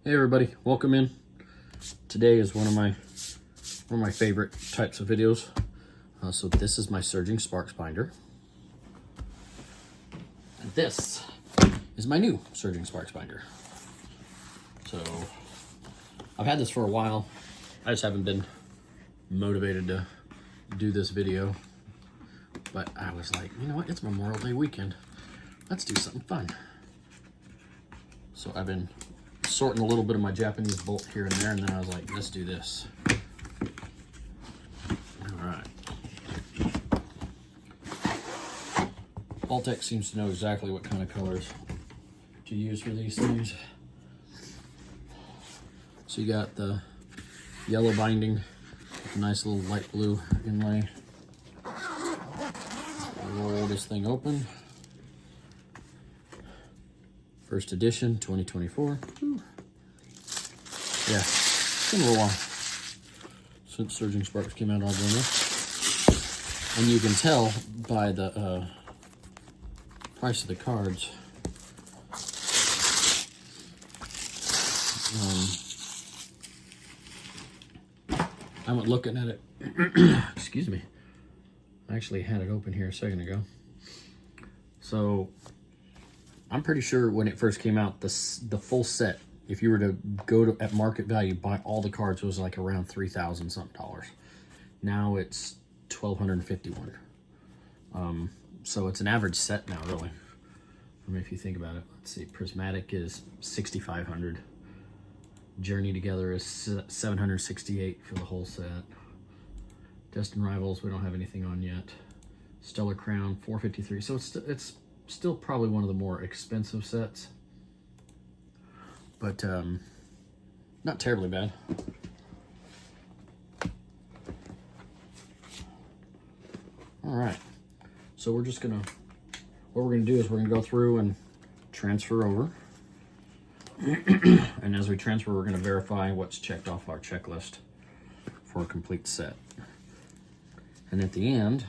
Hey everybody, welcome in. Today is one of my favorite types of videos. So this is my Surging Sparks binder. And this is my new Surging Sparks binder. So I've had this for a while. I just haven't been motivated to do this video. But I was like, you know what, it's Memorial Day weekend. Let's do something fun. So I've been sorting a little bit of my Japanese bolt here and there, and then I was like, let's do this. All right. Vault X seems to know exactly what kind of colors to use for these things. So you got the yellow binding, with a nice little light blue inlay. Roll this thing open. First edition, 2024. Ooh. Yeah, it's been a little while since Surging Sparks came out, oddly enough. And you can tell by the price of the cards. I went looking at it. Excuse me. I actually had it open here a second ago. So I'm pretty sure when it first came out, the full set, if you were to go to at market value, buy all the cards, it was like around $3,000 something. Now it's $1,251. So it's an average set now, really. I mean, if you think about it, let's see, Prismatic is $6,500. Journey Together is $768 for the whole set. Destined Rivals, we don't have anything on yet. Stellar Crown, $453. So it's still probably one of the more expensive sets, but not terribly bad. All right, so what we're gonna do is we're gonna go through and transfer over. And as we transfer, we're gonna verify what's checked off our checklist for a complete set. And at the end,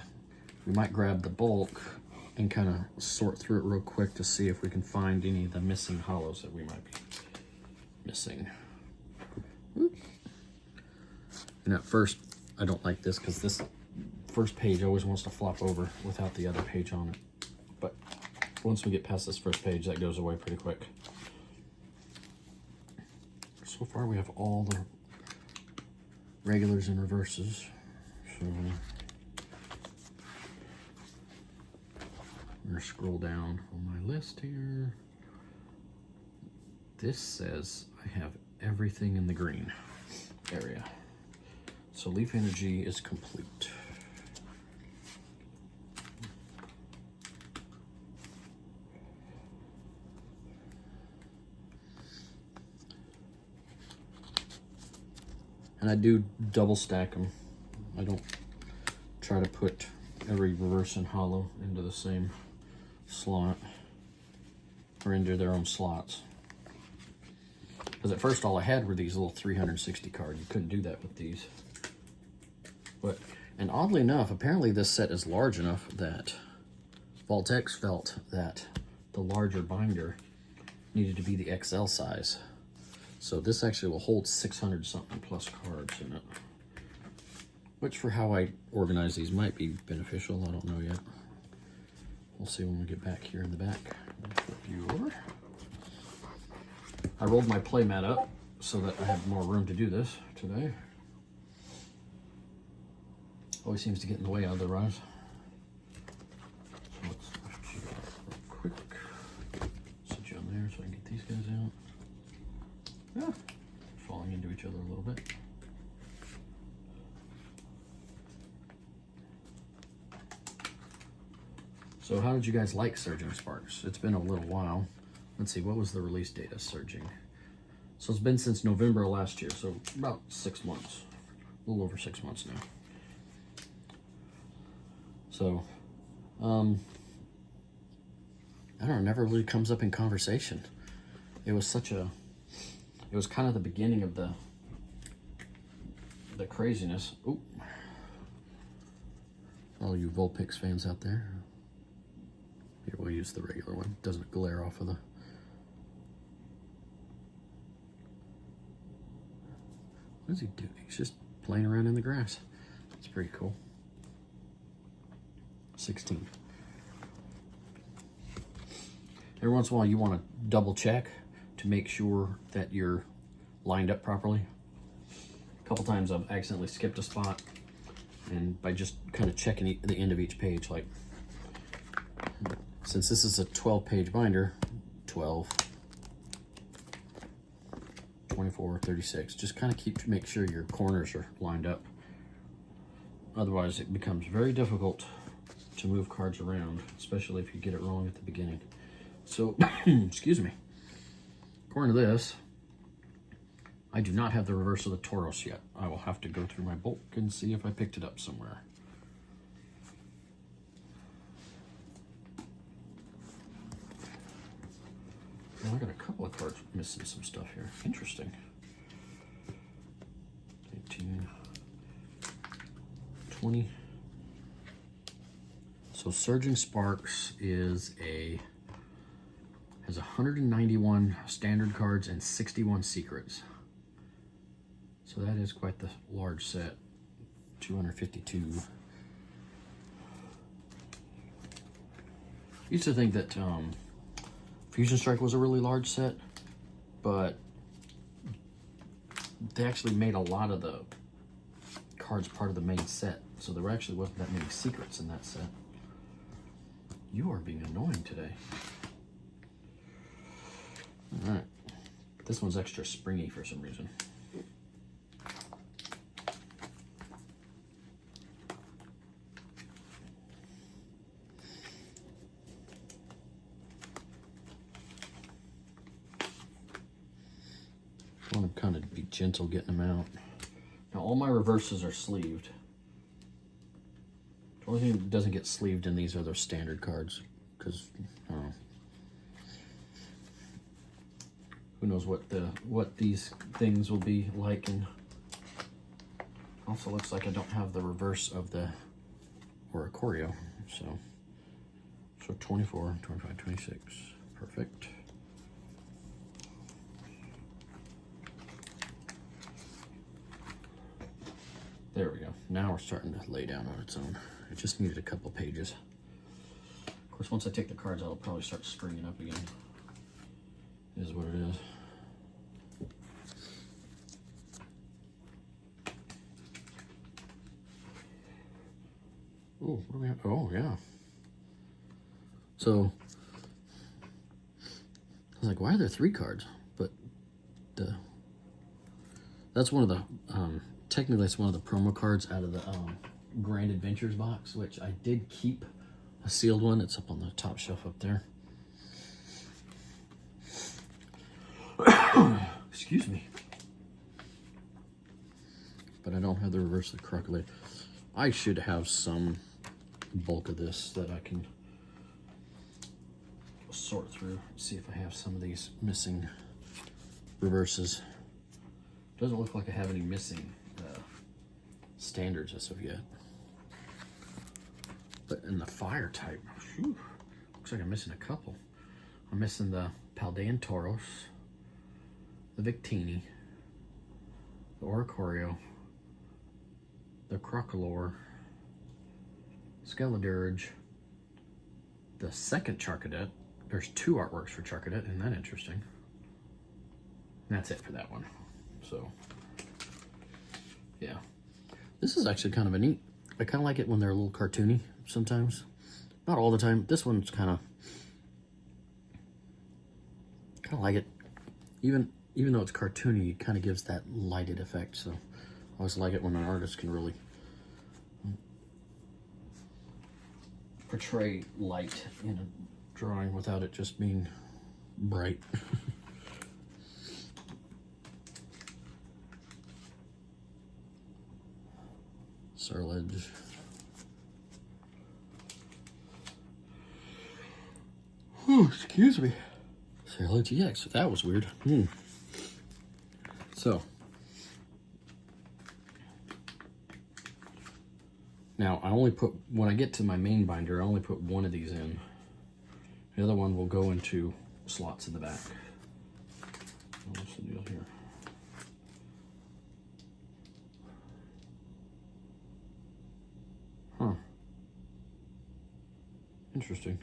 we might grab the bulk and kind of sort through it real quick to see if we can find any of the missing hollows that we might be missing. And at first, I don't like this because this first page always wants to flop over without the other page on it. But once we get past this first page, that goes away pretty quick. So far, we have all the regulars and reverses. So I'm gonna scroll down on my list here. This says I have everything in the green area. So Leaf Energy is complete. And I do double stack them. I don't try to put every reverse and hollow into the same slot or into their own slots, because at first all I had were these little 360 cards. You couldn't do that with these, and oddly enough, apparently this set is large enough that Vault X felt that the larger binder needed to be the XL size, so this actually will hold 600 something plus cards in it, which for how I organize these might be beneficial. I don't know yet. We'll see when we get back here in the back. Flip you over. I rolled my play mat up so that I have more room to do this today. Always seems to get in the way otherwise. So let's lift you up real quick. Sit you on there so I can get these guys out. Yeah, falling into each other a little bit. So how did you guys like Surging Sparks? It's been a little while. Let's see, what was the release date of Surging? So it's been since November of last year, so about 6 months. A little over 6 months now. So, I don't know, it never really comes up in conversation. It was kind of the beginning of the craziness. Ooh. All you Vulpix fans out there. Here, we'll use the regular one. Doesn't glare off of the... What is he doing? He's just playing around in the grass. It's pretty cool. 16. Every once in a while you want to double check to make sure that you're lined up properly. A couple times I've accidentally skipped a spot, and by just kind of checking the end of each page, like since this is a 12-page binder, 12, 24, 36, just kind of make sure your corners are lined up. Otherwise it becomes very difficult to move cards around, especially if you get it wrong at the beginning. So, excuse me. According to this, I do not have the reverse of the Tauros yet. I will have to go through my bulk and see if I picked it up somewhere. Well, I got a couple of cards missing some stuff here. Interesting. 18, 20. So Surging Sparks has 191 standard cards and 61 secrets. So that is quite the large set. 252. Used to think that Fusion Strike was a really large set, but they actually made a lot of the cards part of the main set, so there actually wasn't that many secrets in that set. You are being annoying today. All right, this one's extra springy for some reason. I want to kind of be gentle getting them out. Now all my reverses are sleeved. The only thing that doesn't get sleeved in these are those standard cards, because I don't know. Who knows what these things will be like, and also looks like I don't have the reverse of the Oracorio, so 24, 25, 26, perfect. There we go. Now we're starting to lay down on its own. It just needed a couple pages. Of course, once I take the cards out, it'll probably start springing up again. It is what it is. Oh, what do we have? Oh, yeah. So, I was like, why are there 3 cards? But that's one of the, technically it's one of the promo cards out of the Grand Adventures box, which I did keep a sealed one. It's up on the top shelf up there. Excuse me. But I don't have the reverse of the Crocodile. I should have some bulk of this that I can sort through, see if I have some of these missing reverses. Doesn't look like I have any missing standards as of yet. But in the fire type, whew, looks like I'm missing a couple. I'm missing the Paldean Tauros, the Victini, the Oracorio, the Crocolore, Skeledurge, the second Charcadet. There's 2 artworks for Charcadet, isn't that interesting? And that's it for that one. So, yeah. This is actually kind of a neat. I kind of like it when they're a little cartoony sometimes. Not all the time. This one's kind of like it. Even though it's cartoony, it kind of gives that lighted effect. So, I always like it when an artist can really portray light in a drawing without it just being bright. Surledge. Oh, excuse me. Surledge EX. That was weird. So, now I only put, when I get to my main binder, I only put one of these in. The other one will go into slots in the back. What's the deal here? Interesting.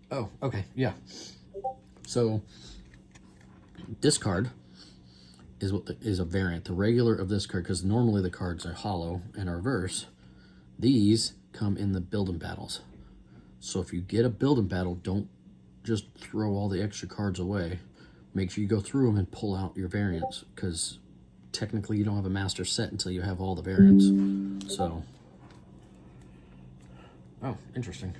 Oh, okay, yeah. So this card is is a variant. The regular of this card, because normally the cards are hollow and are reverse. These come in the build-in battles. So if you get a build-in battle, don't just throw all the extra cards away. Make sure you go through them and pull out your variants, because technically you don't have a master set until you have all the variants. So, oh, interesting.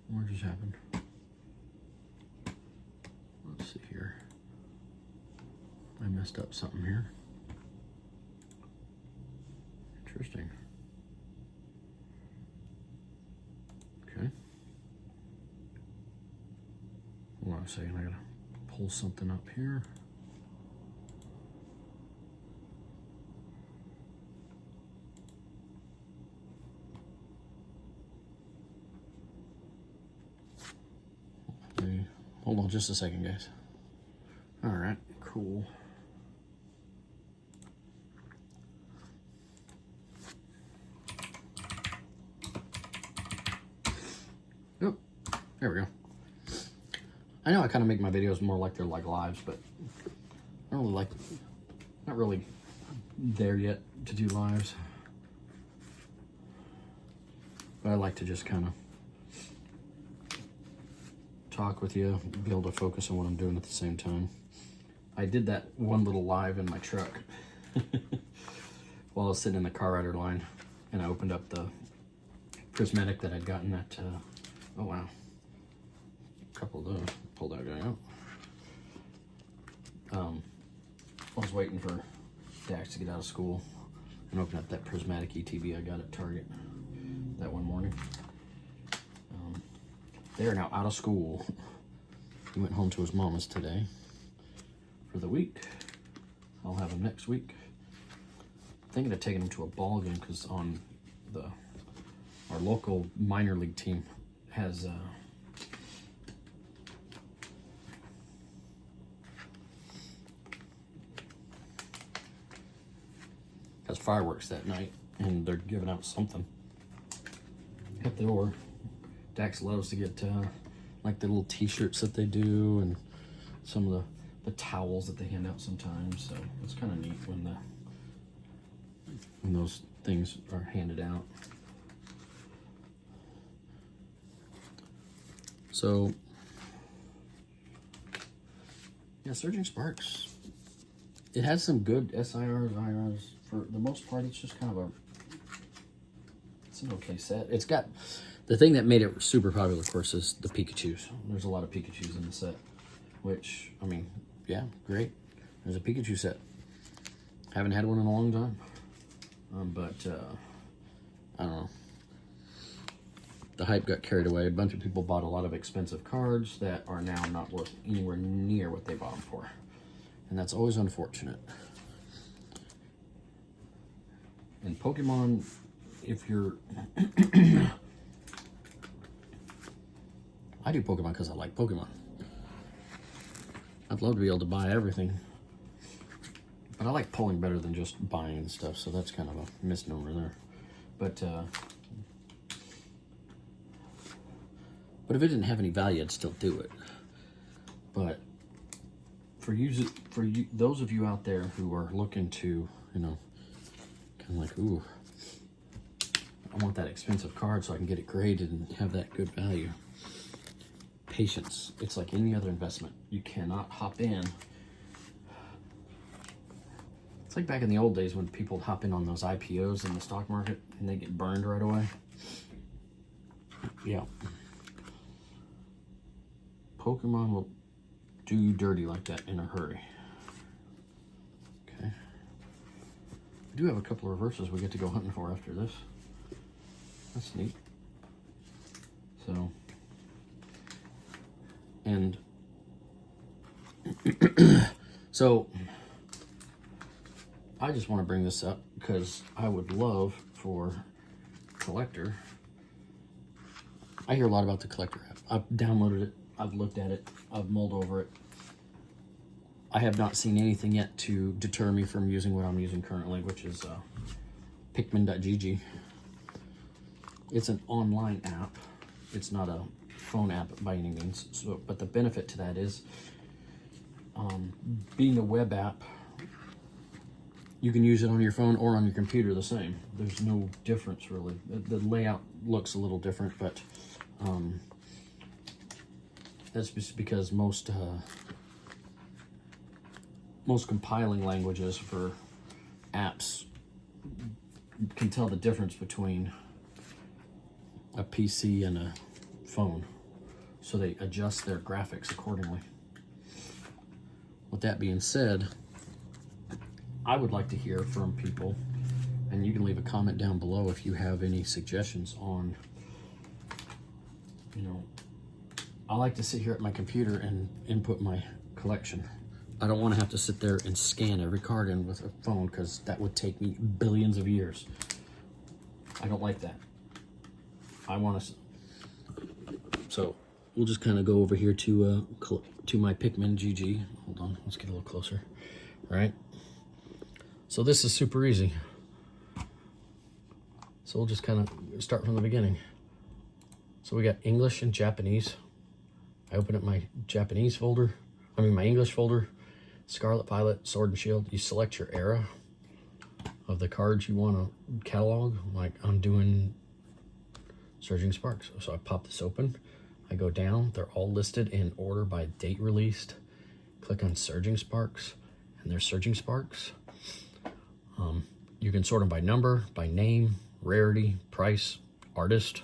What just happened? Let's see here. I messed up something here. Interesting. Okay. Hold on a second, I gotta pull something up here. Okay. Hold on just a second, guys. All right, cool. Oh, there we go. I know I kind of make my videos more like they're like lives, but I don't really like, not really there yet to do lives. But I like to just kind of talk with you, be able to focus on what I'm doing at the same time. I did that one little live in my truck while I was sitting in the car rider line, and I opened up the prismatic that I'd gotten at, oh wow, a couple of those. Pull that guy out. I was waiting for Dax to get out of school and open up that prismatic ETB I got at Target that one morning. They are now out of school. He went home to his mama's today for the week. I'll have him next week. Thinking of taking him to a ball game, because on our local minor league team has fireworks that night, and they're giving out something at the door. Dax loves to get like the little t-shirts that they do, and some of the towels that they hand out sometimes. So it's kind of neat when those things are handed out. So yeah, Surging Sparks, it has some good SIRs, IRs. For the most part, it's just kind of it's an okay set. It's got, the thing that made it super popular, of course, is the Pikachus. There's a lot of Pikachus in the set, which, I mean, yeah, great. There's a Pikachu set. Haven't had one in a long time. But I don't know. The hype got carried away. A bunch of people bought a lot of expensive cards that are now not worth anywhere near what they bought them for. And that's always unfortunate. In Pokemon, if you're... I do Pokemon because I like Pokemon. I'd love to be able to buy everything. But I like pulling better than just buying stuff, so that's kind of a misnomer there. But if it didn't have any value, I'd still do it. But for those of you out there who are looking to, you know, kind of like, ooh, I want that expensive card so I can get it graded and have that good value. Patience. It's like any other investment. You cannot hop in. It's like back in the old days when people would hop in on those IPOs in the stock market and they get burned right away. Yeah. Pokemon will do you dirty like that in a hurry. Okay. I do have a couple of reverses we get to go hunting for after this. That's neat. So, and so I just want to bring this up because I would love for collector. I hear a lot about the collector app. I've downloaded it. I've looked at it. I've mulled over it. I have not seen anything yet to deter me from using what I'm using currently, which is Pikmin.gg. It's an online app. It's not a phone app by any means. So, but the benefit to that is, being a web app, you can use it on your phone or on your computer the same. There's no difference really. The layout looks a little different, but that's just because most compiling languages for apps can tell the difference between a PC and a phone, so they adjust their graphics accordingly. With that being said, I would like to hear from people, and you can leave a comment down below if you have any suggestions on, you know, I like to sit here at my computer and input my collection. I don't want to have to sit there and scan every card in with a phone, because that would take me billions of years. I don't like that. I want to. So we'll just kind of go over here to my Pikmin GG. Hold on, let's get a little closer. All right. So this is super easy. So we'll just kind of start from the beginning. So we got English and Japanese. I open up my Japanese folder. My English folder. Scarlet Violet, Sword and Shield. You select your era of the cards you want to catalog. Like I'm doing Surging Sparks. So I pop this open. I go down. They're all listed in order by date released. Click on Surging Sparks, and there's Surging Sparks. You can sort them by number, by name, rarity, price, artist.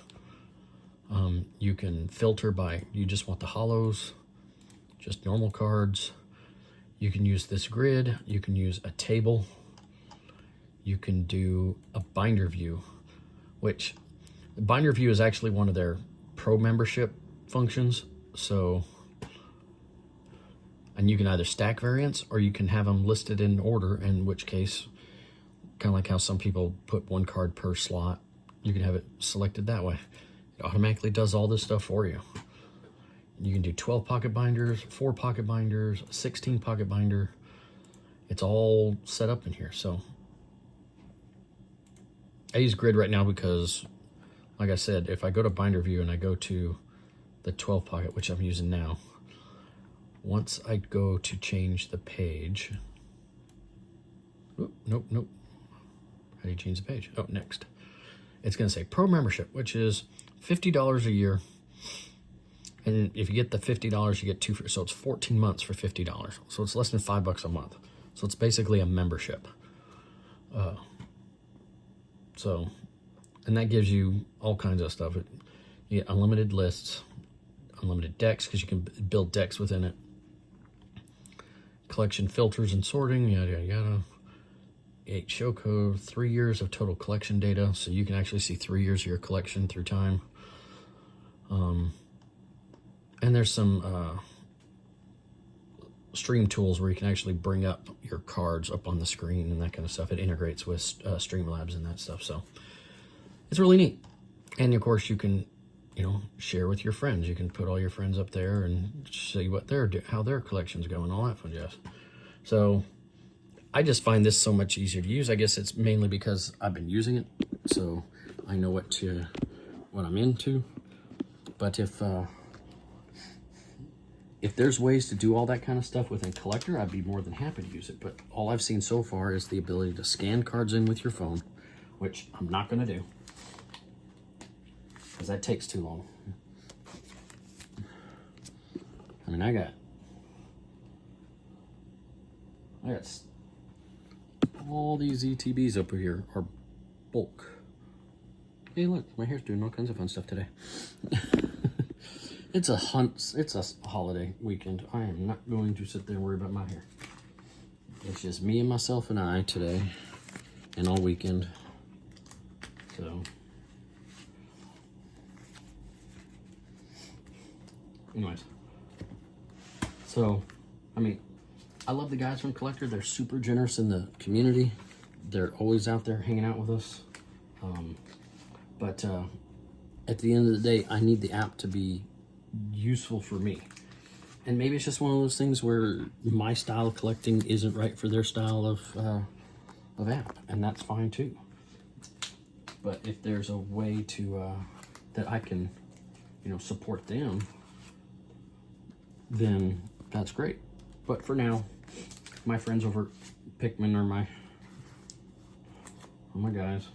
You can filter by, you just want the holos, just normal cards. You can use this grid. You can use a table. You can do a binder view, which the binder view is actually one of their pro membership functions. So, and you can either stack variants or you can have them listed in order, in which case, kind of like how some people put one card per slot, you can have it selected that way. It automatically does all this stuff for you. You can do 12 pocket binders, 4 pocket binders, 16 pocket binder. It's all set up in here. So I use grid right now because, like I said, if I go to binder view and I go to the 12 pocket, which I'm using now, once I go to change the page, nope. How do you change the page? Oh, next. It's going to say pro membership, which is $50 a year. And if you get the $50, you get 2 free. So it's 14 months for $50. So it's less than $5 a month. So it's basically a membership. And that gives you all kinds of stuff. You get unlimited lists, unlimited decks, because you can build decks within it. Collection filters and sorting, yada, yada, yada. 8 show code, 3 years of total collection data. So you can actually see 3 years of your collection through time. And there's some stream tools where you can actually bring up your cards up on the screen and that kind of stuff. It integrates with Streamlabs and that stuff. So it's really neat. And of course you can, share with your friends. You can put all your friends up there and see what how their collection's going, all that fun jazz. So I just find this so much easier to use. I guess it's mainly because I've been using it, so I know what I'm into. But if there's ways to do all that kind of stuff within Collector, I'd be more than happy to use it. But all I've seen so far is the ability to scan cards in with your phone, which I'm not going to do, because that takes too long. I got all these ETBs over here are bulk. Hey, look, my hair's doing all kinds of fun stuff today. It's a holiday weekend. I am not going to sit there and worry about my hair. It's just me and myself and I today, and all weekend. So, anyways. So, I love the guys from Collector. They're super generous in the community. They're always out there hanging out with us. But at the end of the day, I need the app to be useful for me. And maybe it's just one of those things where my style of collecting isn't right for their style of app, and that's fine too. But if there's a way to that I can, you know, support them, then that's great. But for now, my friends over at Pikmin are my guys.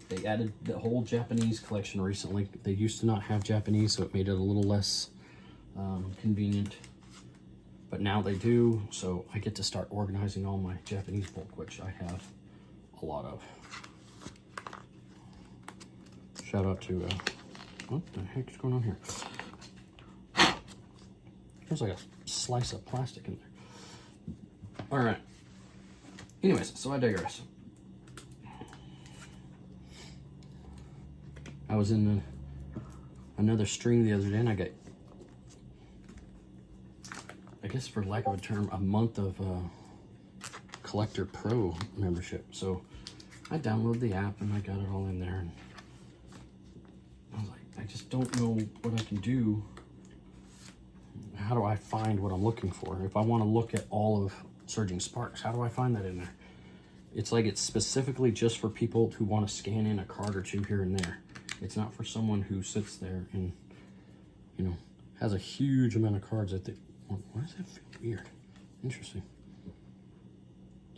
They added the whole Japanese collection recently. They used to not have Japanese, so it made it a little less convenient. But now they do, so I get to start organizing all my Japanese bulk, which I have a lot of. Shout out to, what the heck is going on here? There's like a slice of plastic in there. All right. Anyways, so I digress. I was in another stream the other day, and I got, I guess for lack of a term, a month of Collector Pro membership. So I downloaded the app and I got it all in there. And I was like, I just don't know what I can do. How do I find what I'm looking for? If I want to look at all of Surging Sparks, how do I find that in there? It's like it's specifically just for people who want to scan in a card or two here and there. It's not for someone who sits there and, you know, has a huge amount of cards that they... Why does that feel weird? Interesting.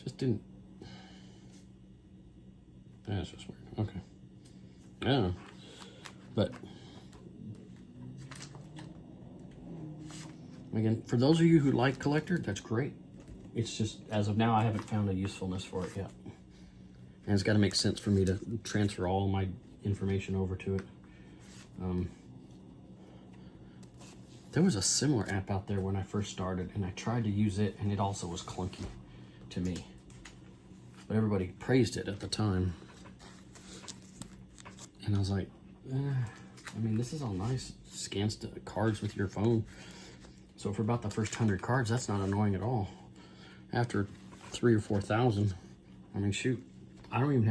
Just didn't... That's just weird. Okay. I don't know. But... Again, for those of you who like Collector, that's great. It's just, as of now, I haven't found a usefulness for it yet. And it's got to make sense for me to transfer all my information over to it. There was a similar app out there when I first started, and I tried to use it, and it also was clunky to me. But everybody praised it at the time. And I was like, I mean, this is all nice. Scans the cards with your phone. So for about the first 100 cards, that's not annoying at all. After 3,000 or 4,000, I mean, shoot, I don't even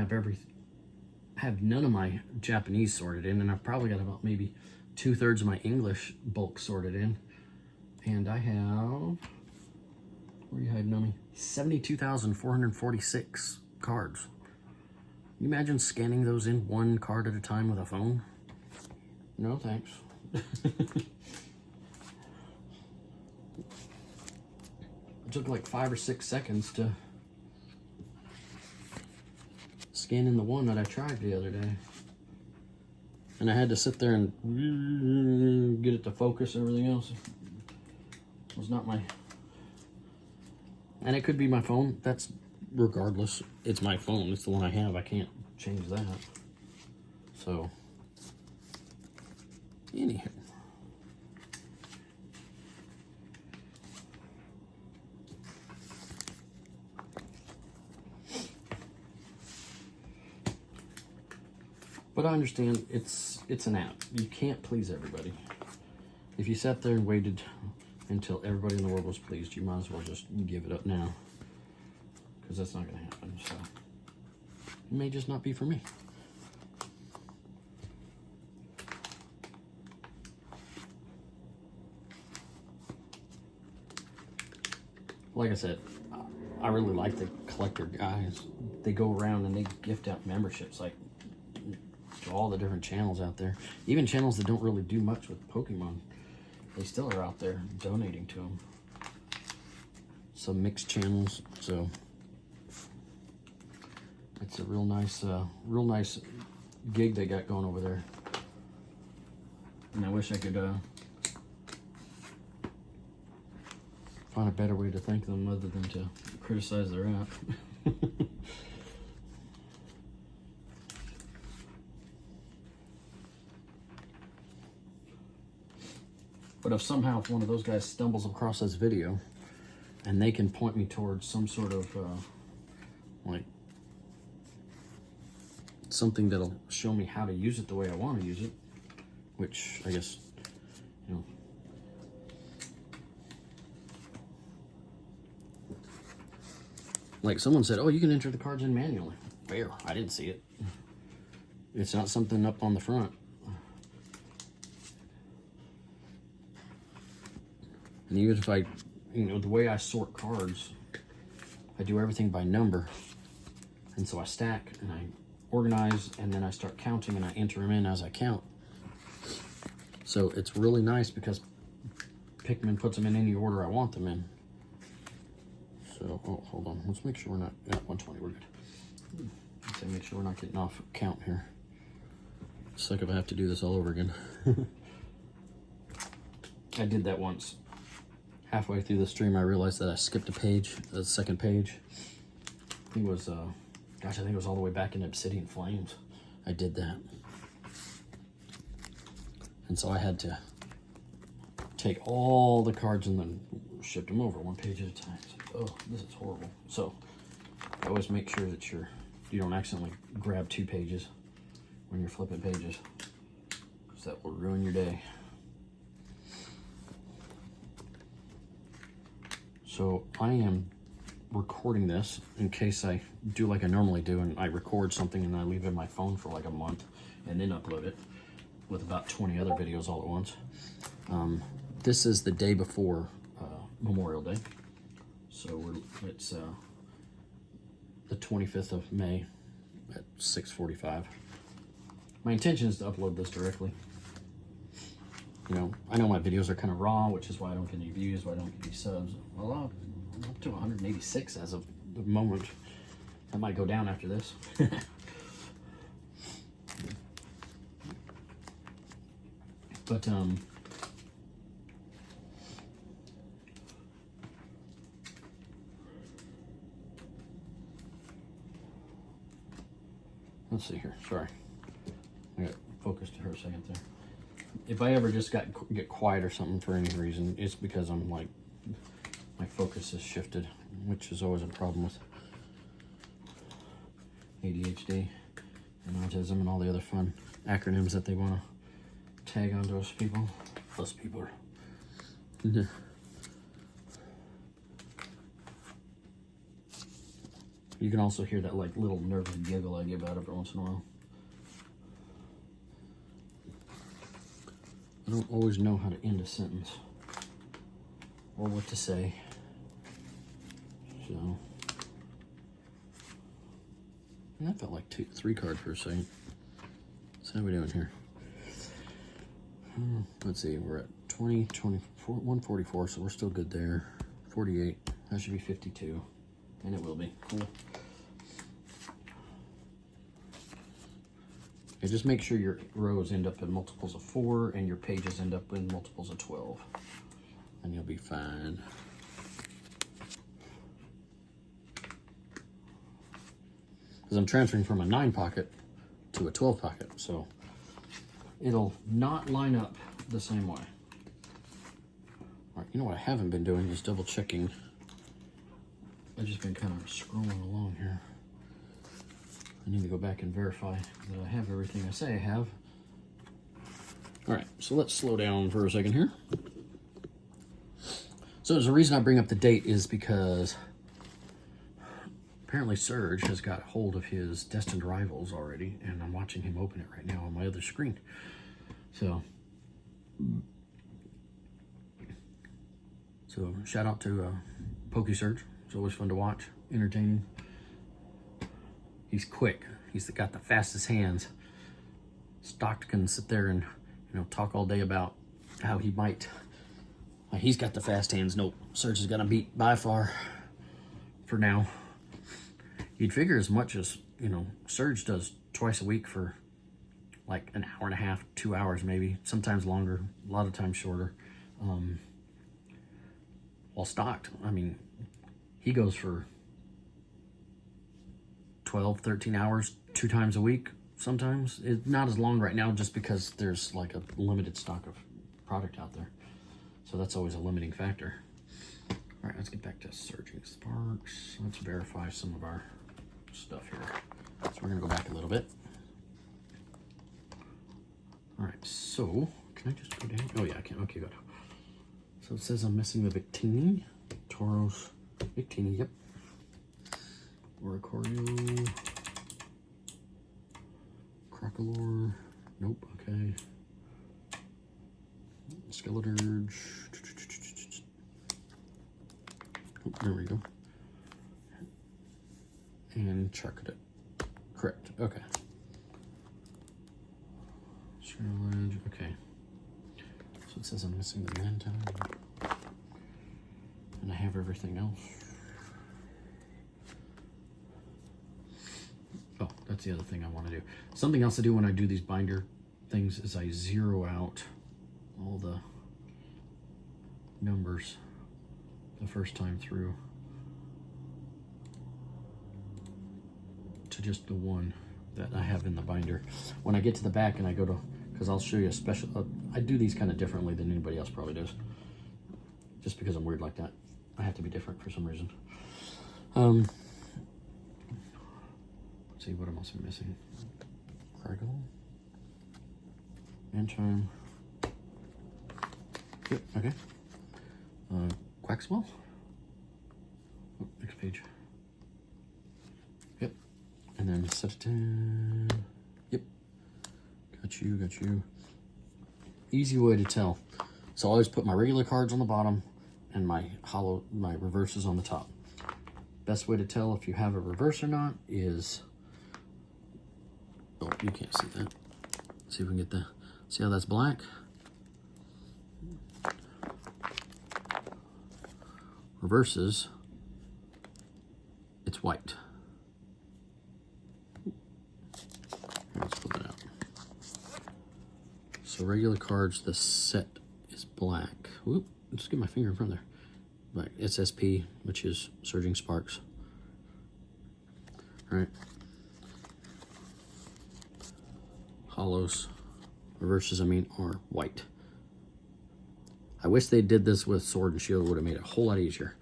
have none of my Japanese sorted in, and I've probably got about maybe 2/3 of my English bulk sorted in. And I have, where are you hiding on me? 72,446 cards. Can you imagine scanning those in one card at a time with a phone? No, thanks. It took like 5 or 6 seconds to scan in the one that I tried the other day. And I had to sit there and get it to focus and everything else. It was not my... And it could be my phone. That's regardless. It's my phone. It's the one I have. I can't change that. So, anyhow. But I understand it's an app. You can't please everybody. If you sat there and waited until everybody in the world was pleased, you might as well just give it up now. Because that's not going to happen. So it may just not be for me. Like I said, I really like the Collector guys. They go around and they gift out memberships like to all the different channels out there. Even channels that don't really do much with Pokemon, they still are out there donating to them. Some mixed channels, so it's a real nice gig they got going over there. And I wish I could find a better way to thank them other than to criticize their app. But if somehow one of those guys stumbles across this video and they can point me towards some sort of like something that'll show me how to use it the way I want to use it, which I guess, you know, like someone said, oh, you can enter the cards in manually. Fair. I didn't see it. It's not something up on the front. And even if I, you know, the way I sort cards, I do everything by number. And so I stack and I organize, and then I start counting and I enter them in as I count. So it's really nice because Pikmin puts them in any order I want them in. So, oh, hold on. Let's make sure we're not at 120. We're good. Let's make sure we're not getting off count here. It's like if I have to do this all over again. I did that once. Halfway through the stream, I realized that I skipped a page, the second page. I think it was, gosh, I think it was all the way back in Obsidian Flames. I did that. And so I had to take all the cards and then shift them over one page at a time. It's like, oh, this is horrible. So I always make sure that you don't accidentally grab 2 pages when you're flipping pages, because that will ruin your day. So I am recording this in case I do like I normally do, and I record something and I leave it in my phone for like a month and then upload it with about 20 other videos all at once. This is the day before Memorial Day. So it's the 25th of May at 6:45. My intention is to upload this directly. You know, I know my videos are kind of raw, which is why I don't get any views, why I don't get any subs. Well, I'm up to 186 as of the moment. That might go down after this. But, let's see here. Sorry. I got focused for a second there. If I ever just get quiet or something for any reason, it's because I'm like, my focus is shifted, which is always a problem with ADHD and autism and all the other fun acronyms that they want to tag onto us people. Us people. You can also hear that like little nervous giggle I give out every once in a while. I don't always know how to end a sentence or what to say. So, and that felt like 3 cards for a second. So how are we doing here? Let's see, we're at 20, 24, 144, so we're still good there. 48, that should be 52, and it will be. Cool. Okay, just make sure your rows end up in multiples of 4 and your pages end up in multiples of 12, and you'll be fine. Because I'm transferring from a 9 pocket to a 12 pocket, so it'll not line up the same way. All right, you know what I haven't been doing is double checking. I've just been kind of scrolling along here. I need to go back and verify that I have everything I say I have. All right, so let's slow down for a second here. So the reason I bring up the date is because apparently Surge has got hold of his Destined Rivals already, and I'm watching him open it right now on my other screen. So shout out to PokeSurge. It's always fun to watch, entertaining. He's quick. He's got the fastest hands. Stocked can sit there and, you know, talk all day about how he might. He's got the fast hands. Nope, Surge is gonna beat by far for now. You'd figure as much as, you know, Surge does twice a week for like an hour and a half, 2 hours maybe, sometimes longer, a lot of times shorter. While Stocked, I mean, he goes for 12, 13 hours, 2 times a week sometimes. It's not as long right now just because there's like a limited stock of product out there. So that's always a limiting factor. All right, let's get back to Surging Sparks. Let's verify some of our stuff here. So we're gonna go back a little bit. All right, so can I just go down? Oh yeah, I can. Okay, good. So it says I'm missing the Victini, Tauros, Victini. Yep. Oricorio, Crocolore. Nope. Okay. Skeleturge. There we go. And charted it. Correct. Okay. Edge. Okay. So it says I'm missing the man time. And I have everything else. Oh, that's the other thing I want to do. Something else I do when I do these binder things is I zero out all the numbers the first time through to just the one that I have in the binder. When I get to the back and I go to, because I'll show you a special, I do these kind of differently than anybody else probably does. Just because I'm weird like that. I have to be different for some reason. Let's see what I'm also missing. Craggle. And time. Yep, okay. Quackswell. Oh, next page. Yep. And then set it in. Yep. Got you. Easy way to tell. So I always put my regular cards on the bottom and my reverses on the top. Best way to tell if you have a reverse or not is, oh, you can't see that. Let's see if we can get that. See how that's black? Reverses, it's white. Let's pull that out. So regular cards, the set is black. Whoop, just get my finger in front there. Right, it's SP, which is Surging Sparks. All right. Hollows, reverses, I mean, are white. I wish they did this with Sword and Shield. Would have made it a whole lot easier,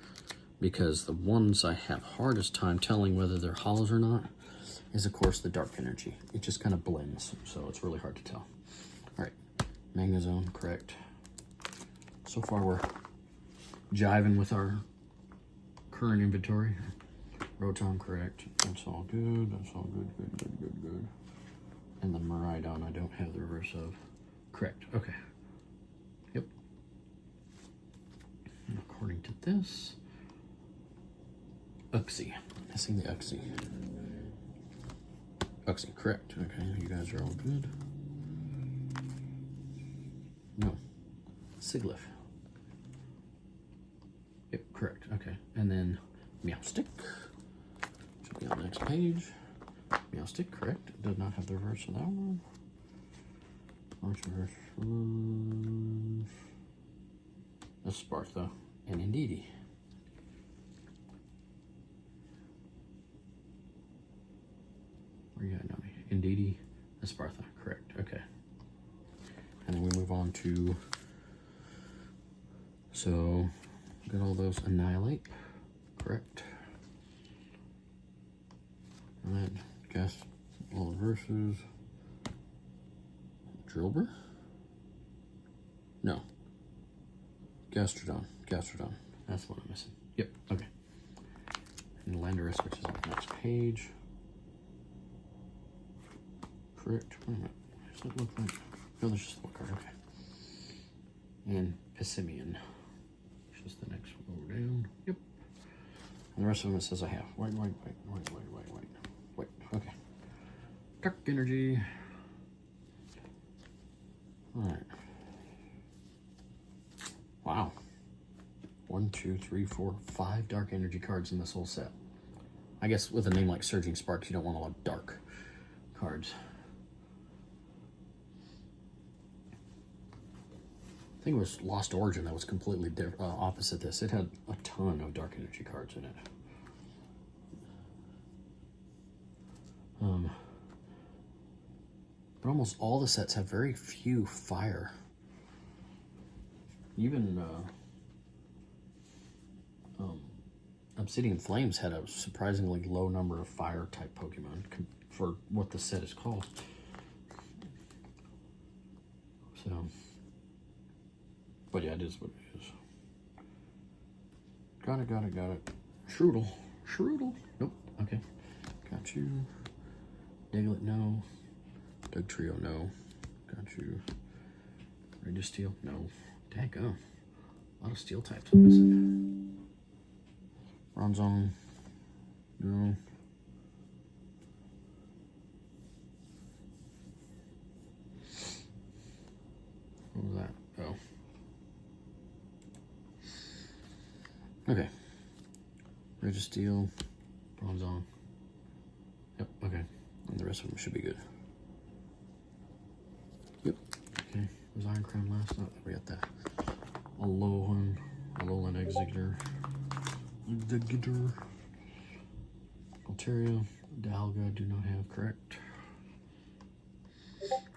because the ones I have hardest time telling whether they're hollows or not is, of course, the dark energy. It just kind of blends, so it's really hard to tell. All right, Magnezone, correct. So far, we're jiving with our current inventory. Rotom, correct. That's all good. That's all good. Good. And the Miraidon, I don't have the reverse of. Correct. Okay. Yep. And according to this, Uxie. Missing the Uxie. Uxie, correct. Okay, you guys are all good. No. Sigilyph. Yep, correct. Okay. And then Meowstic. Should be on the next page. Meowstic, correct. Does not have the reverse of that one. Reverse. That's Spartha and Indeedee. Where you at, Nami? Indeedee, Spartha, correct. Okay. And then we move on to, so got all those. Annihilate, correct. And then guess all the verses. Drillbur? No. Gastrodon. That's what I'm missing. Yep, okay. And Landorus, which is on the next page. Correct. Wait a minute. Does that look like? No, there's just one card. Okay. And Pissimian, which is the next row down. Yep. And the rest of them it says I have. White. Okay. Dark energy. All right. Wow. 1, 2, 3, 4, 5 dark energy cards in this whole set. I guess with a name like Surging Sparks, you don't want a lot of dark cards. I think it was Lost Origin that was completely opposite this. It had a ton of dark energy cards in it. But almost all the sets have very few fire. Even Obsidian Flames had a surprisingly low number of fire type Pokemon for what the set is called. So, but yeah, it is what it is. Got it. Shroodle. Nope. Okay. Got you. Diglett, no. Dugtrio, no. Got you. Registeel, no. Daggone. A lot of steel types I'm missing. Bronzong. No. What was that? Oh. Okay. Registeel, Bronzong. Yep, okay. And the rest of them should be good. Yep. Okay. Was Iron Crown last? Oh, we got that. Alolan Executor. Altaria, Dialga, do not have, correct.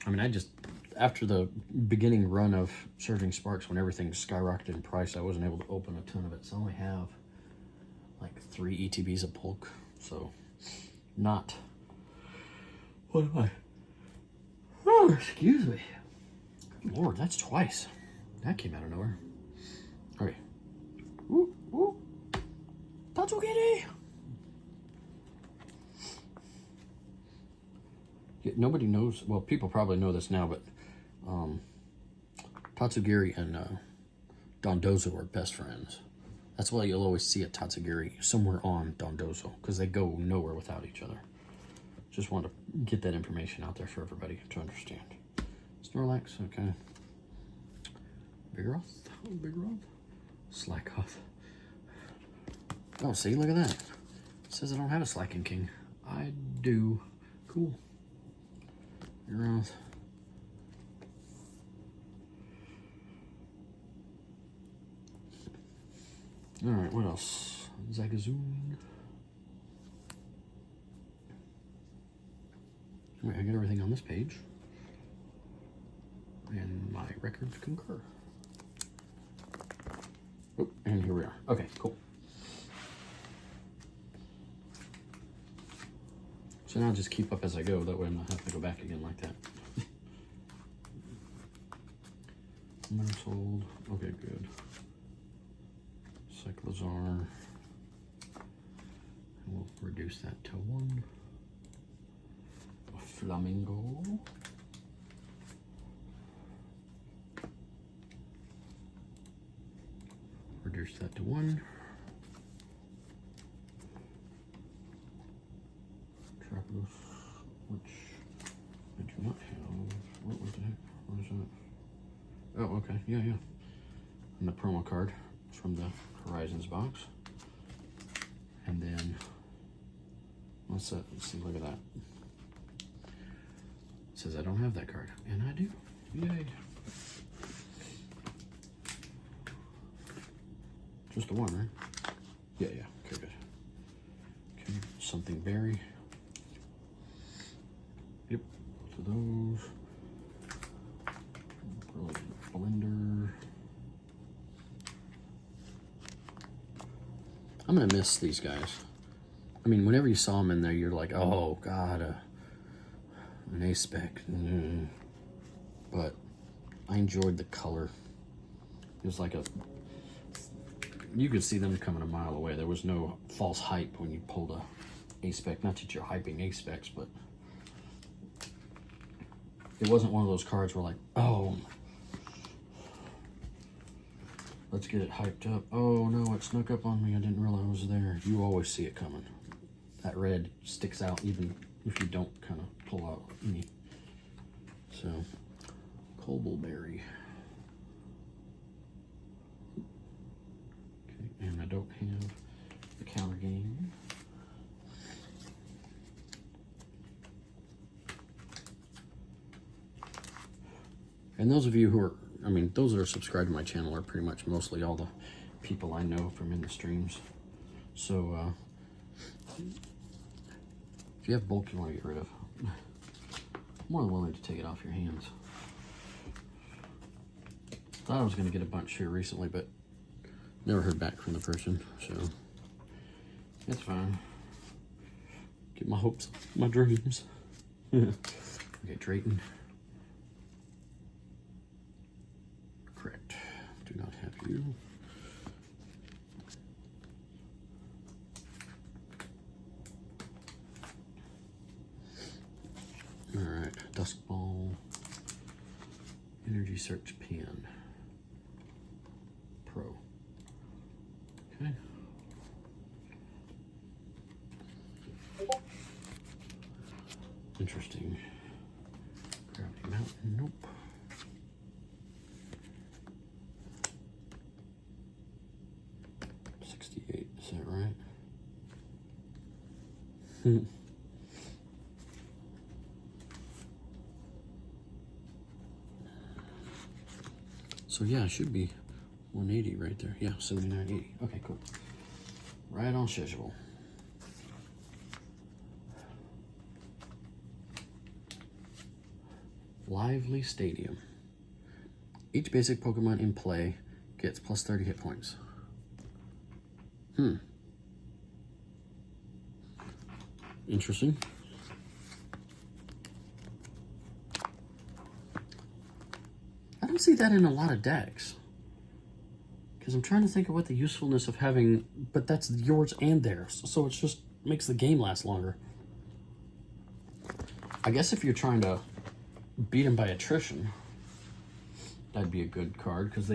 I mean, after the beginning run of Surging Sparks, when everything skyrocketed in price, I wasn't able to open a ton of it. So I only have like 3 ETBs of bulk. So, not. What am I? Oh, excuse me. Good Lord, that's twice. That came out of nowhere. Okay. Ooh, ooh. Tatsugiri! Yeah, nobody knows. Well, people probably know this now, but Tatsugiri and Dondozo are best friends. That's why you'll always see a Tatsugiri somewhere on Dondozo, because they go nowhere without each other. Just want to get that information out there for everybody to understand. Snorlax, okay. Biggeroth, Slakoth. Oh, see, look at that. It says I don't have a Slacking King. I do. Cool. Biggeroth. Alright, what else? Zagazoon. Alright, I got everything on this page. And my records concur. Oh, and here we are. Okay, cool. So now I'll just keep up as I go. That way I'm not having to go back again like that. Sold. Okay, good. Cyclozar. We'll reduce that to 1. A Flamingo. Reduce that to 1. Trapdos, which I do not have. What was the heck? What is that? Oh, okay. Yeah. And the promo card from the Horizons box. And then, what's that? Let's see, look at that. It says I don't have that card. And I do. Yay. Just the one, right? Yeah. Okay, good. Okay, something berry. Yep, both of those. Blender. I'm gonna miss these guys. I mean, whenever you saw them in there, you're like, oh God, an A-spec. But I enjoyed the color. It was like you could see them coming a mile away. There was no false hype when you pulled a A-spec. Not that you're hyping A-specs, but it wasn't one of those cards where like, oh, let's get it hyped up. Oh no, it snuck up on me. I didn't realize it was there. You always see it coming. That red sticks out even if you don't kind of pull out any. So, Cobbleberry. Okay, and I don't have the counter game. And those of you who are, I mean, those that are subscribed to my channel are pretty much mostly all the people I know from in the streams. So, if you have bulk you want to get rid of, I'm more than willing to take it off your hands. Thought I was going to get a bunch here recently, but never heard back from the person, so it's fine. Get my hopes, my dreams. Okay, Drayton. Correct. Do not have you. All right, Dusk Ball, Energy Search Pen, Pro. Okay. Gravity Mountain, nope. $68, is that right? So yeah, it should be 180 right there. Yeah, 79.80. Okay, cool. Right on schedule. Lively Stadium. Each basic Pokemon in play gets plus 30 hit points. Interesting. I don't see that in a lot of decks. Because I'm trying to think of what the usefulness of having, but that's yours and theirs. So it just makes the game last longer. I guess if you're trying to beat them by attrition, that'd be a good card, because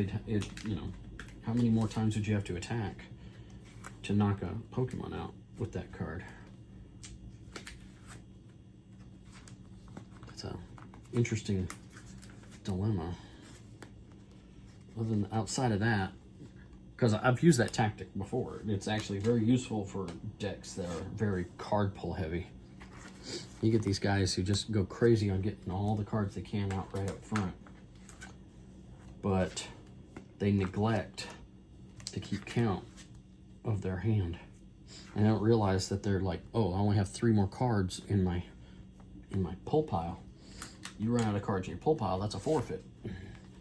how many more times would you have to attack to knock a Pokemon out with that card? That's an interesting dilemma. Other than outside of that, because I've used that tactic before, it's actually very useful for decks that are very card pull heavy. You get these guys who just go crazy on getting all the cards they can out right up front, but they neglect to keep count of their hand, and they don't realize that they're like, oh, I only have 3 more cards in my pull pile. You run out of cards in your pull pile, that's a forfeit.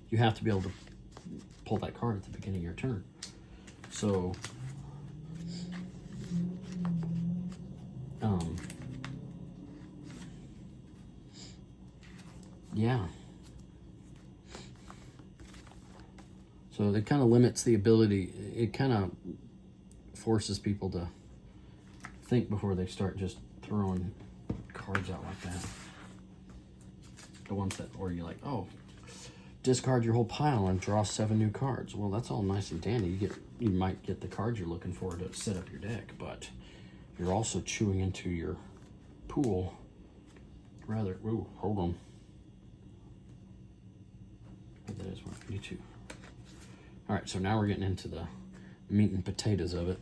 You have to be able to pull that card at the beginning of your turn. So yeah. So it kind of limits the ability, it kind of forces people to think before they start just throwing cards out like that. The ones that, or you're like, oh, discard your whole pile and draw 7 new cards. Well, that's all nice and dandy. You might get the cards you're looking for to set up your deck, but you're also chewing into your pool. Rather, ooh, hold on. That is 152. All right, so now we're getting into the meat and potatoes of it.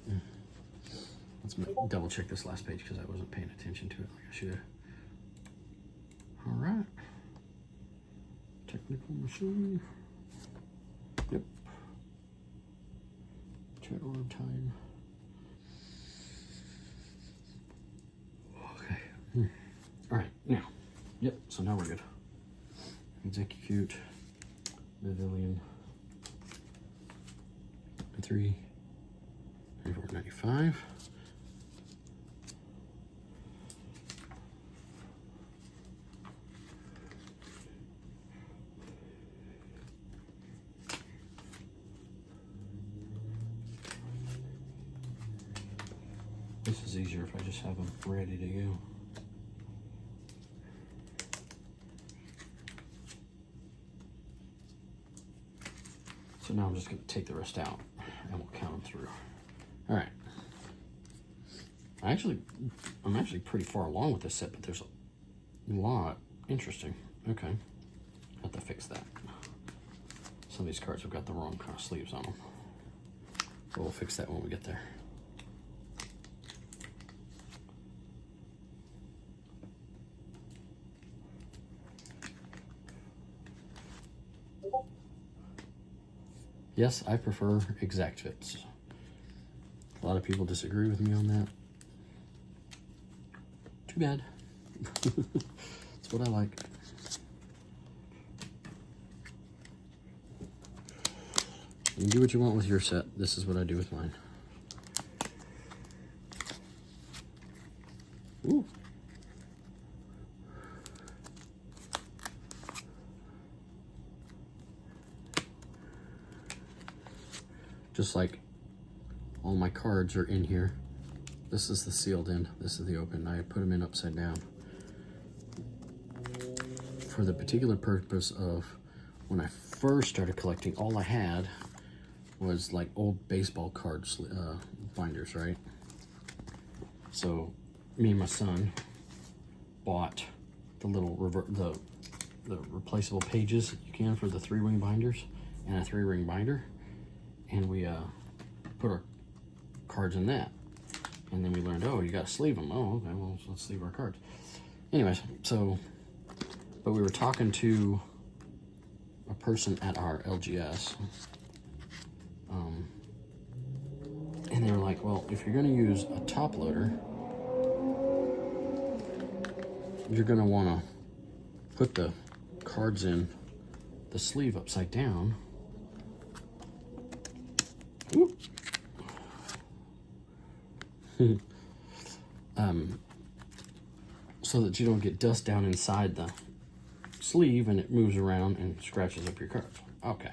Let's double check this last page because I wasn't paying attention to it like I should have. All right. Technical machine. Yep. Chat order time. Okay. All right, now. Yep, so now we're good. Execute. Pavilion. 3. 34.95. This is easier if I just have them ready to go. So now I'm just going to take the rest out and we'll count them through. All right. I'm actually pretty far along with this set, but there's a lot. Interesting. Okay. Have to fix that. Some of these cards have got the wrong kind of sleeves on them. But we'll fix that when we get there. Yes, I prefer exact fits. A lot of people disagree with me on that. Too bad. That's what I like. You can do what you want with your set. This is what I do with mine. Ooh. Just like all my cards are in here. This is the sealed end. This is the open. I put them in upside down for the particular purpose of when I first started collecting, all I had was like old baseball cards, binders, right? So me and my son bought the little the replaceable pages that you can for the 3-ring binders and a 3-ring binder, and we put our cards in that. And then we learned, oh, you got to sleeve them. Oh, okay, well, let's sleeve our cards. Anyways, so, but we were talking to a person at our LGS, and they were like, well, if you're going to use a top loader, you're going to want to put the cards in the sleeve upside down. So that you don't get dust down inside the sleeve and it moves around and scratches up your cards. Okay.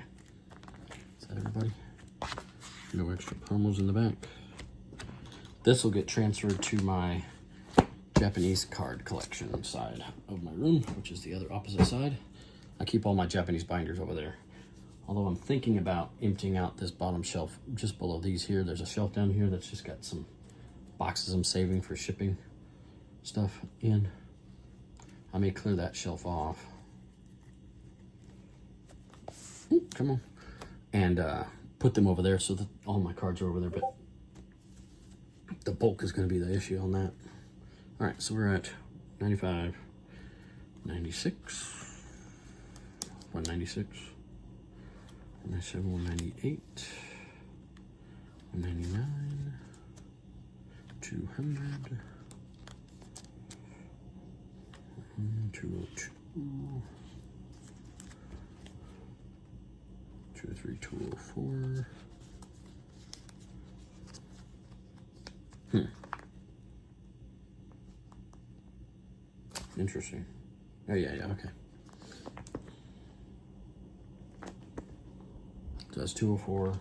Is that everybody? No extra promos in the back. This will get transferred to my Japanese card collection side of my room, which is the other opposite side. I keep all my Japanese binders over there. Although I'm thinking about emptying out this bottom shelf just below these here. There's a shelf down here that's just got some boxes I'm saving for shipping stuff in. I may clear that shelf off. Come on. And put them over there so that all my cards are over there, but the bulk is going to be the issue on that. All right, so we're at 95, 96, 196, 197, 198, 199, 200, 202, 203, 204. Interesting. Oh, yeah, okay. So that's 204,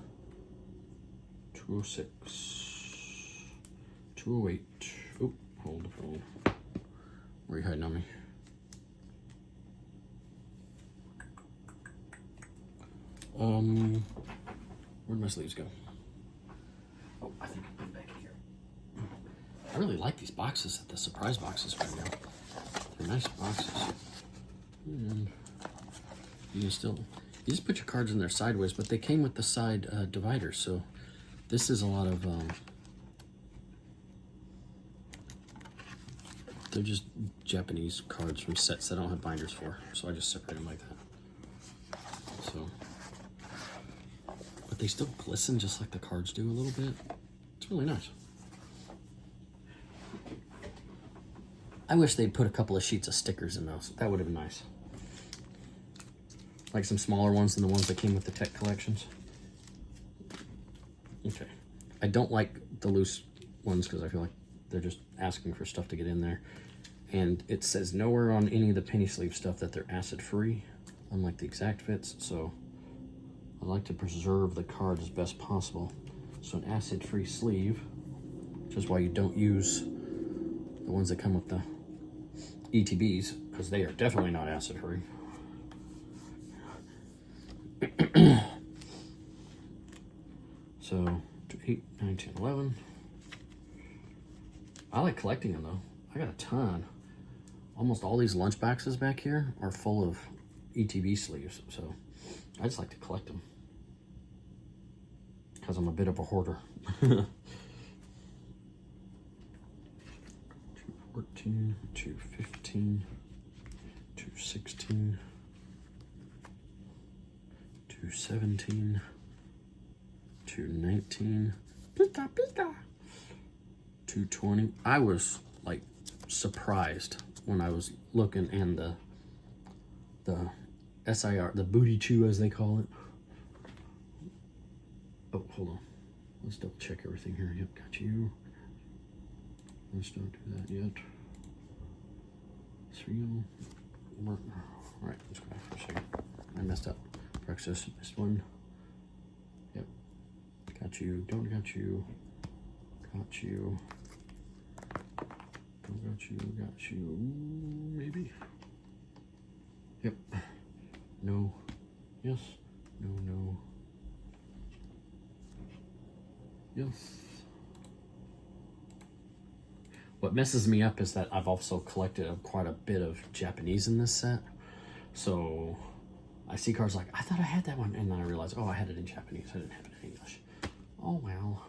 206, 208. Oh, hold the phone. Where are you hiding on me? Where'd my sleeves go? Oh, I think I put it back in here. I really like these boxes, the surprise boxes right now. They're nice boxes. And you just put your cards in there sideways, but they came with the side dividers, so this is a lot of they're just Japanese cards from sets that I don't have binders for, so I just separate them like that. So, but they still glisten just like the cards do a little bit. It's really nice. I wish they'd put a couple of sheets of stickers in those. That would have been nice. Like some smaller ones than the ones that came with the tech collections. Okay. I don't like the loose ones because I feel like they're just asking for stuff to get in there. And it says nowhere on any of the penny sleeve stuff that they're acid free, unlike the exact fits. So I like to preserve the card as best possible. So an acid free sleeve, which is why you don't use the ones that come with the ETBs, because they are definitely not acid free. So 8, 9, 10, 11. I like collecting them though. I got a ton. Almost all these lunch boxes back here are full of ETB sleeves, so I just like to collect them because I'm a bit of a hoarder. 214, 215, 216, 217, 219, pika pika, 220. I was like surprised when I was looking, and the SIR, the booty chew as they call it. Oh, hold on. Let's double check everything here. Yep, got you. Let's don't do that yet. 3. All right, let's go back for a second. I messed up. Breakfast, missed one. Yep. Got you. Don't got you. Got you. Don't got you. Got you. Maybe. Yep. No. Yes. No. No. Yes. What messes me up is that I've also collected quite a bit of Japanese in this set. So I see cards like, I thought I had that one, and then I realized, oh, I had it in Japanese. I didn't have it in English. Oh well.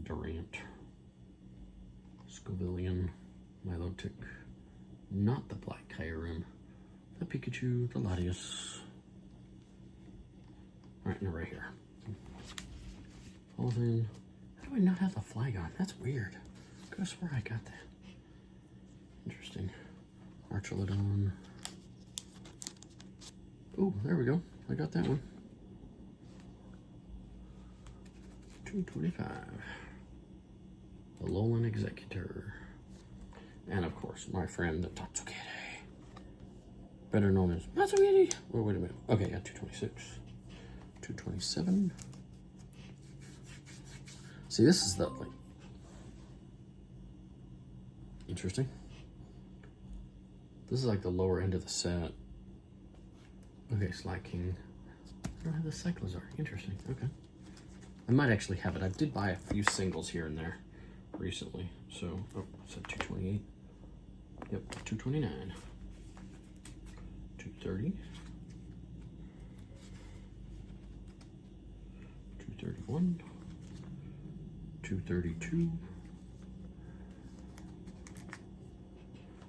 Durant, Scovillian, Milotic, not the Black Kyurem, the Pikachu, the Latias. Right, no, right here. Falls in. How do I not have the flag on? That's weird. I could have swore I got that. Interesting. Archelodon. Oh, there we go. I got that one. 225. The Alolan Executor. And of course, my friend the Tatsukere. Better known as Matsugiri. Oh, wait a minute. Okay, yeah, 226. 227. See, this is the, like, interesting. This is like the lower end of the set. Okay, Sly King. I don't have the Cyclozar. Interesting. Okay. I might actually have it. I did buy a few singles here and there recently. So, oh, it's at 228. Yep, 229. 230. 231. 232.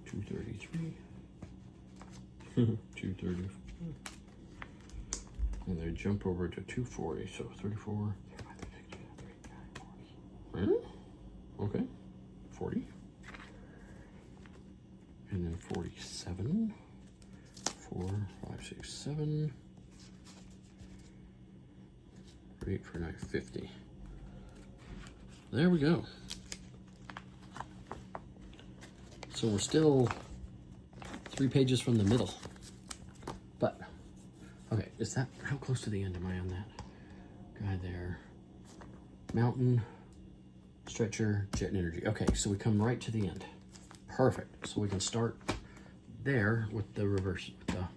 233. 234. And they jump over to 240, so 34. Okay, 40. And then 47. 4, 5, 6, 7. 8 for 950. There we go. So we're still 3 pages from the middle. But, okay, is that, how close to the end am I on that guy there? Mountain, Stretcher, Jet and Energy. Okay, so we come right to the end. Perfect. So we can start there with the reverse, with the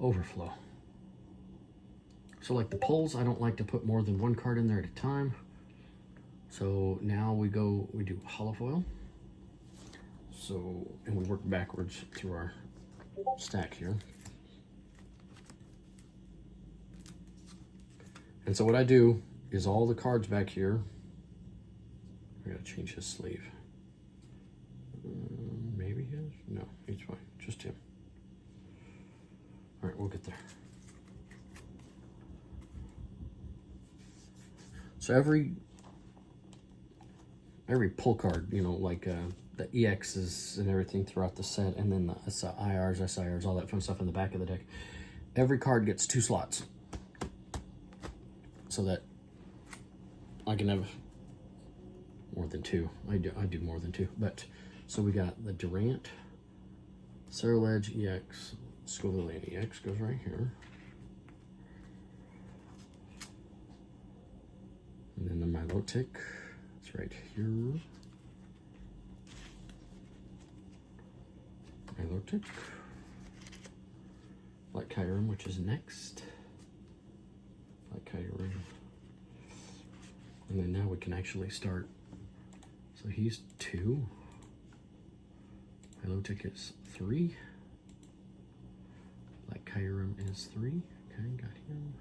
overflow. So like the pulls, I don't like to put more than 1 card in there at a time. So now we do hollow foil. So, and we work backwards through our stack here. And so what I do is all the cards back here. I gotta change his sleeve. Maybe his? No, he's fine. Just him. All right, we'll get there. So every pull card, you know, like the EXs and everything throughout the set, and then the IRs, SIRs, all that fun stuff in the back of the deck. Every card gets 2 slots, so that I can have more than 2. I do more than 2, but so we got the Durant, Ceruledge EX, Scovillian EX goes right here. And then the Milotic, it's right here. Milotic. Black Kyurem, which is next. Black Kyurem. And then now we can actually start. So he's 2. Milotic is 3. Black Kyurem is 3. Okay, got him.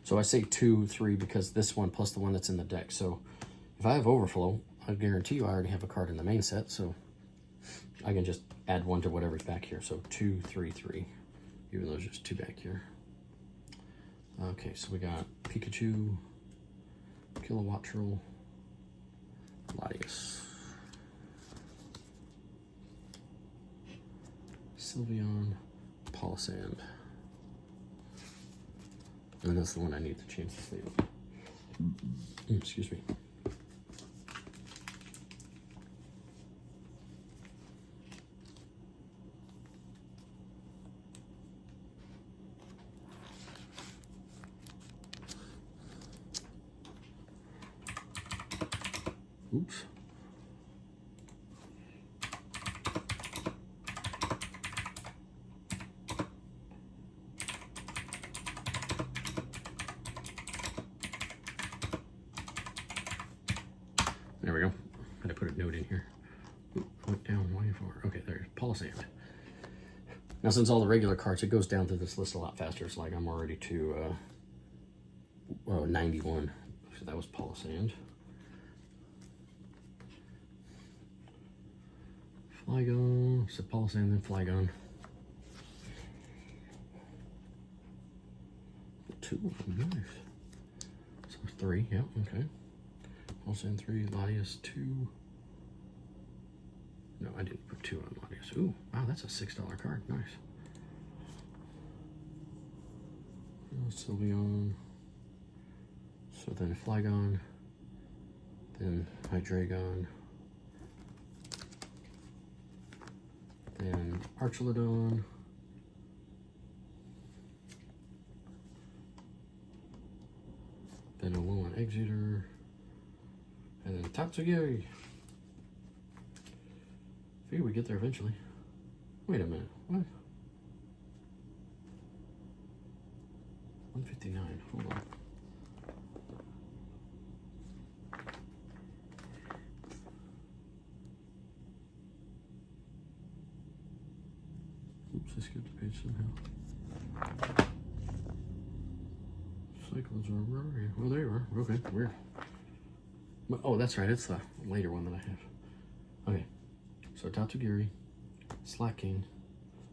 So I say 2, 3 because this one plus the one that's in the deck. So if I have overflow, I guarantee you I already have a card in the main set, so I can just add 1 to whatever's back here. So 2, 3, 3, even though there's just 2 back here. Okay, so we got Pikachu, Kilowattrel, Latias, Sylveon, Palossand. And that's the one I need to change the sleeve. Excuse me. Oops. Palisand. Now, since all the regular carts, it goes down through this list a lot faster. It's like I'm already to 91. So that was Palisand. Flygon, so Palisand, then Flygon. 2 of them, nice. So 3, yeah, okay. Palisand 3, Latias 2. No, I didn't put 2 on Latias. Ooh, wow, that's a $6 card, nice. Sylveon. So then Flygon, then Hydreigon, then Archelodon, then Alolan Exeter, and then Tatsugiri. Figure we get there eventually. Wait a minute, what? 159, hold on. Oops, I skipped a page somehow. Cycles are where are you? Oh, there you are. Okay, weird. Oh, that's right. It's the later one that I have. Okay, so Tatsugiri, Slaking,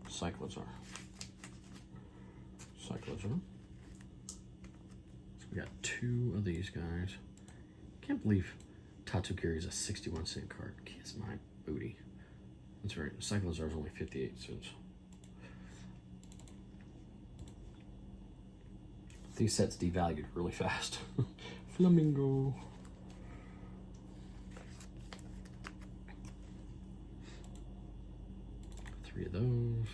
Cyclozar. Cyclozar. So we got 2 of these guys. Can't believe Tatsugiri is a 61-cent card. Kiss my booty. That's right. Cyclozar is only 58 cents. These sets devalued really fast. Flamingo. Three of those.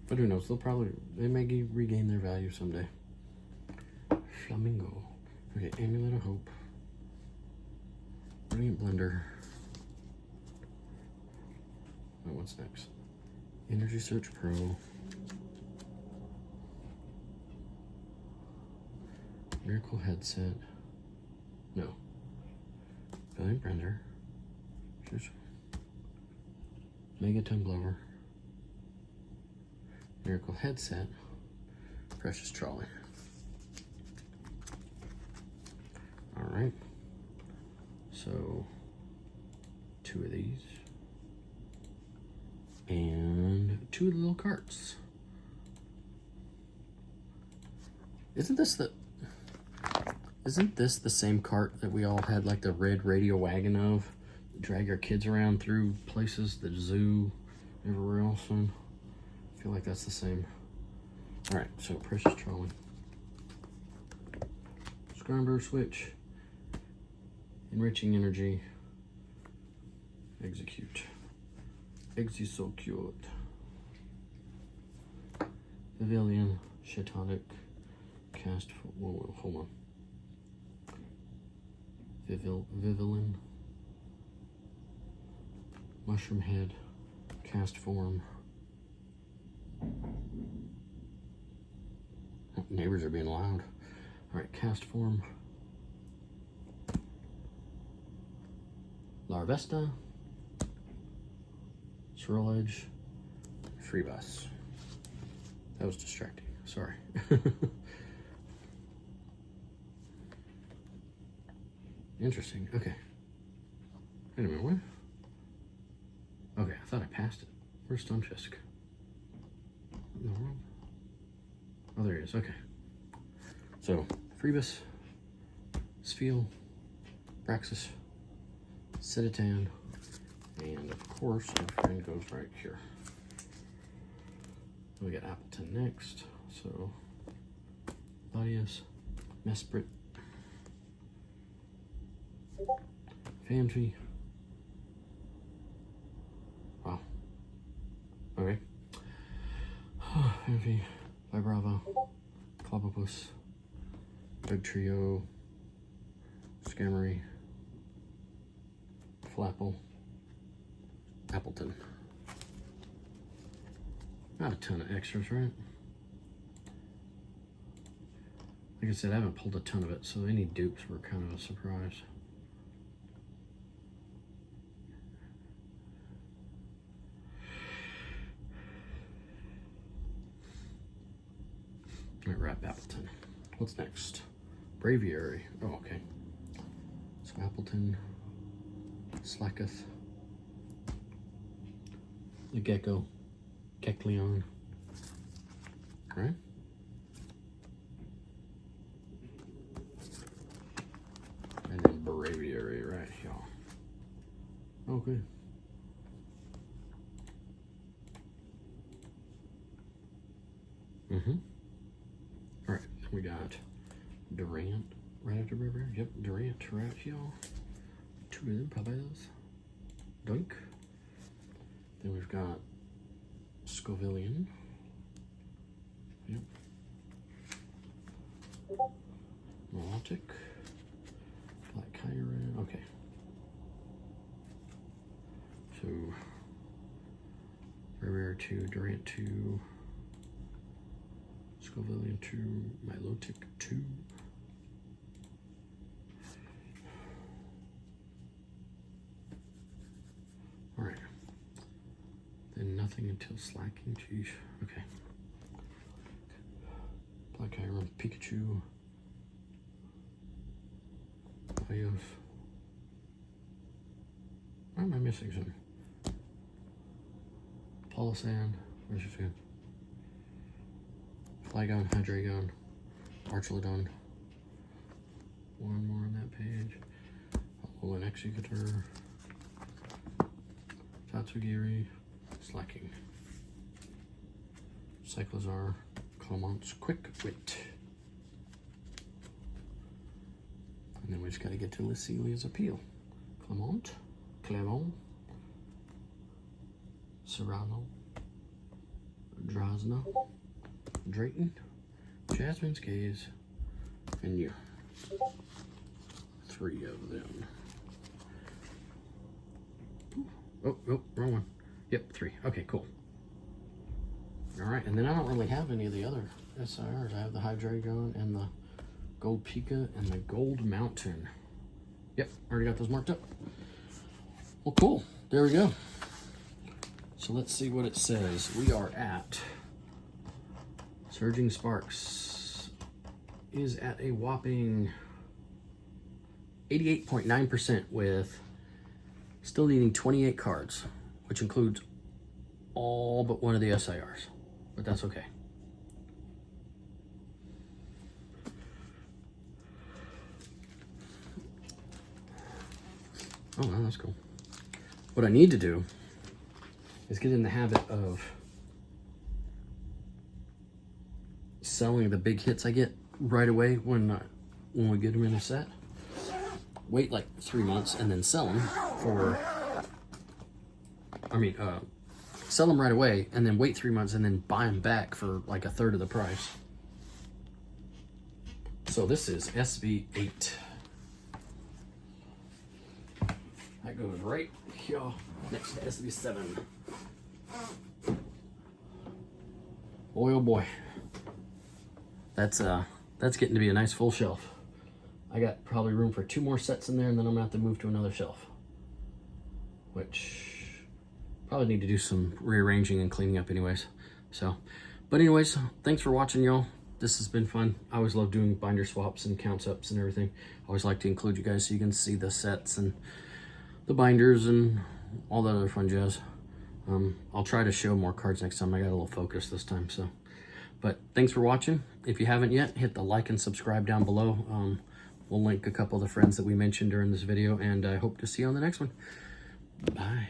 But who knows? They may regain their value someday. Flamingo. Okay, Amulet of Hope. Brilliant Blender. Oh, what's next? Energy Search Pro. Miracle Headset. No. Brilliant Blender. Megaton Blower. Miracle Headset. Precious Trolley. Alright. So, 2 of these. And 2 little carts. Isn't this the same cart that we all had like the red radio wagon of? Drag our kids around through places, the zoo, everywhere else. And I feel like that's the same. All right, so Precious Trolley. Scramble Switch. Enriching Energy. Execute. Execute. Pavilion. Shatonic. Cast. Whoa, hold on. Vivillin. Mushroom Head. Cast Form. Oh, neighbors are being loud. Alright, Cast Form. Larvesta. Swirl Edge. Free Bus. That was distracting. Sorry. Interesting. Okay. Wait a minute. What? Okay, I thought I passed it. Where's Stunfisk? What in the world? Oh, there he is. Okay. So, Freebus, Spheal, Braxis, Cititan, and of course, our friend goes right here. We got Appleton next. So, Latias, Mesprit, Phanpy. Wow. Okay. Phanpy, Vibrava, Clobbopus, Big Trio, Scammery, Flapple, Appleton. Not a ton of extras, right? Like I said, I haven't pulled a ton of it, so any dupes were kind of a surprise. All right, Rap Appleton. What's next? Braviary. Oh, okay. So Appleton, Slacketh, the Gecko, Kecleon. All right. And then Braviary right here. Okay. All right, we got Durant right after Braviary. Yep, Durant right here. Two of them, probably those. Dunk. Then we've got Scovillian. Yep. Vault X. Black Kyron. Okay. So Braviary 2, Durant 2, Scovillian 2, Milotic 2. All right. Then nothing until slacking. Geez. Okay. Black Iron, Pikachu. Bios. Why am I missing some? Polisand. Where's your food? Flygon, Hydreigon, Archelodon. One more on that page. Alolan Executor. Tatsugiri. Slacking. Cyclozar. Clemont's Quick Wit. And then we just got to get to Lucilia's Appeal. Clement. Serrano. Drosna. Drayton. Jasmine's Gaze. And you. 3 of them. Oh, wrong one. Yep, 3. Okay, cool. All right, and then I don't really have any of the other SIRs. I have the Hydreigon and the Gold Pika and the Gold Mountain. Yep, already got those marked up. Well, cool. There we go. So let's see what it says. We are at Surging Sparks is at a whopping 88.9% with still needing 28 cards, which includes all but one of the SIRs, but that's okay. Oh, well, that's cool. What I need to do is get in the habit of selling the big hits I get right away when we get them in a set. Wait like 3 months and then sell them for, sell them right away and then wait 3 months and then buy them back for like a third of the price. So this is SV8. That goes right here next to SV7. Boy, oh boy. That's getting to be a nice full shelf. I got probably room for 2 more sets in there, and then I'm gonna have to move to another shelf, which probably need to do some rearranging and cleaning up anyways. So, but anyways, thanks for watching, y'all. This has been fun. I always love doing binder swaps and counts ups and everything. I always like to include you guys so you can see the sets and the binders and all that other fun jazz. I'll try to show more cards next time. I got a little focus this time, so. But thanks for watching. If you haven't yet, hit the like and subscribe down below. We'll link a couple of the friends that we mentioned during this video, and I hope to see you on the next one. Bye.